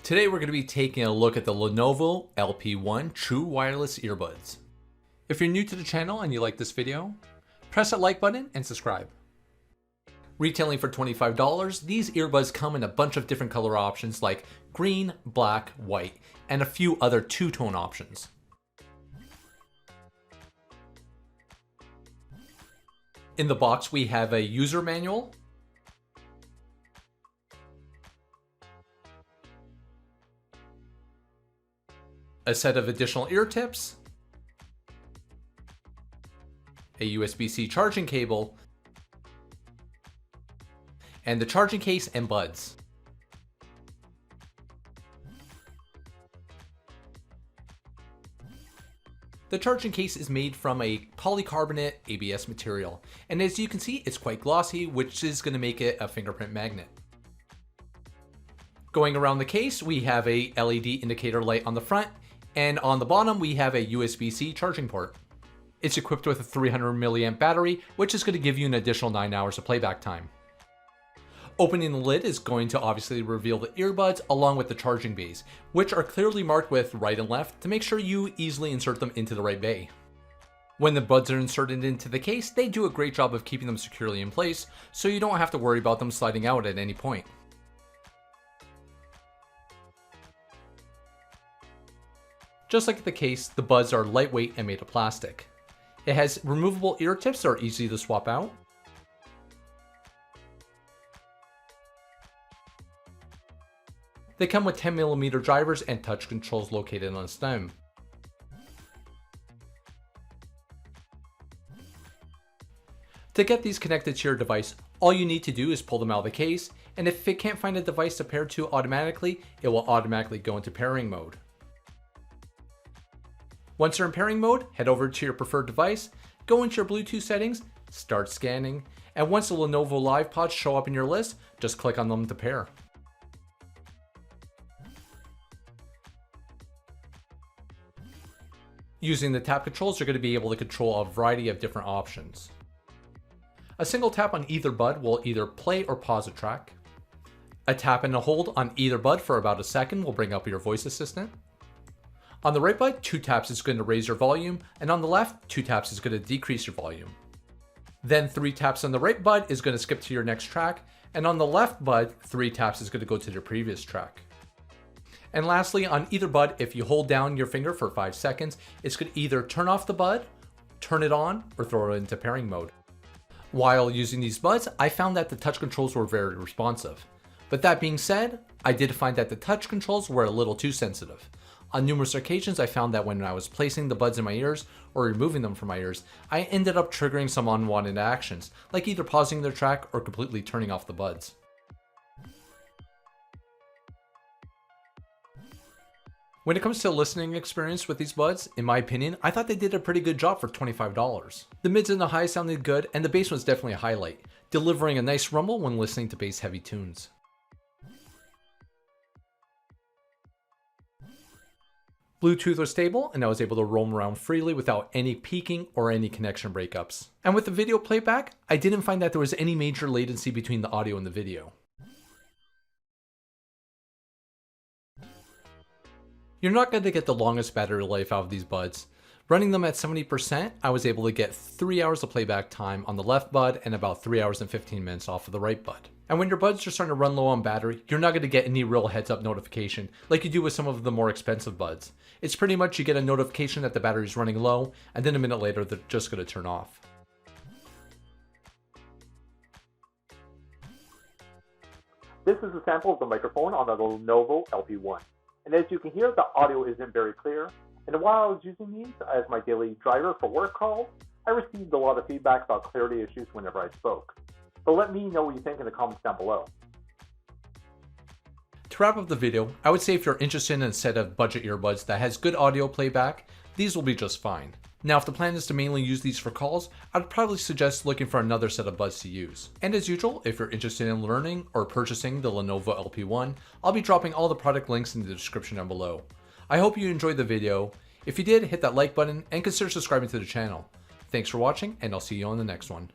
Today we're going to be taking a look at the Lenovo LP1 True Wireless Earbuds. If you're new to the channel and you like this video, press that like button and subscribe. Retailing for $25, these earbuds come in a bunch of different color options like green, black, white, and a few other two-tone options. In the box we have a user manual, a set of additional ear tips, a USB-C charging cable, and the charging case and buds. The charging case is made from a polycarbonate ABS material, and as you can see, it's quite glossy, which is going to make it a fingerprint magnet. Going around the case, we have a LED indicator light on the front, and on the bottom we have a USB-C charging port. It's equipped with a 300 milliamp battery, which is going to give you an additional 9 hours of playback time. Opening the lid is going to obviously reveal the earbuds along with the charging bays, which are clearly marked with right and left to make sure you easily insert them into the right bay. When the buds are inserted into the case, they do a great job of keeping them securely in place, so you don't have to worry about them sliding out at any point. Just like the case, the buds are lightweight and made of plastic. It has removable ear tips that are easy to swap out. They come with 10mm drivers and touch controls located on the stem. To get these connected to your device, all you need to do is pull them out of the case, and if it can't find a device to pair to automatically, it will automatically go into pairing mode. Once you're in pairing mode, head over to your preferred device, go into your Bluetooth settings, start scanning, and once the Lenovo LivePods show up in your list, just click on them to pair. Using the tap controls, you're going to be able to control a variety of different options. A single tap on either bud will either play or pause a track. A tap and a hold on either bud for about a second will bring up your voice assistant. On the right bud, 2 taps is going to raise your volume, and on the left, 2 taps is going to decrease your volume. Then 3 taps on the right bud is going to skip to your next track, and on the left bud, 3 taps is going to go to the previous track. And lastly, on either bud, if you hold down your finger for 5 seconds, it's going to either turn off the bud, turn it on, or throw it into pairing mode. While using these buds, I found that the touch controls were very responsive. But that being said, I did find that the touch controls were a little too sensitive. On numerous occasions, I found that when I was placing the buds in my ears or removing them from my ears, I ended up triggering some unwanted actions, like either pausing their track or completely turning off the buds. When it comes to listening experience with these buds, in my opinion, I thought they did a pretty good job for $25. The mids and the highs sounded good, and the bass was definitely a highlight, delivering a nice rumble when listening to bass-heavy tunes. Bluetooth was stable, and I was able to roam around freely without any peaking or any connection breakups. And with the video playback, I didn't find that there was any major latency between the audio and the video. You're not going to get the longest battery life out of these buds. Running them at 70%, I was able to get 3 hours of playback time on the left bud and about 3 hours and 15 minutes off of the right bud. And when your buds are starting to run low on battery, you're not going to get any real heads-up notification like you do with some of the more expensive buds. It's pretty much you get a notification that the battery is running low, and then a minute later they're just going to turn off. This is a sample of the microphone on the Lenovo LP1. And as you can hear, the audio isn't very clear. And while I was using these as my daily driver for work calls, I received a lot of feedback about clarity issues whenever I spoke. So let me know what you think in the comments down below. To wrap up the video, I would say if you're interested in a set of budget earbuds that has good audio playback, these will be just fine. Now, if the plan is to mainly use these for calls, I'd probably suggest looking for another set of buds to use. And as usual, if you're interested in learning or purchasing the Lenovo LP1, I'll be dropping all the product links in the description down below. I hope you enjoyed the video. If you did, hit that like button and consider subscribing to the channel. Thanks for watching, and I'll see you on the next one.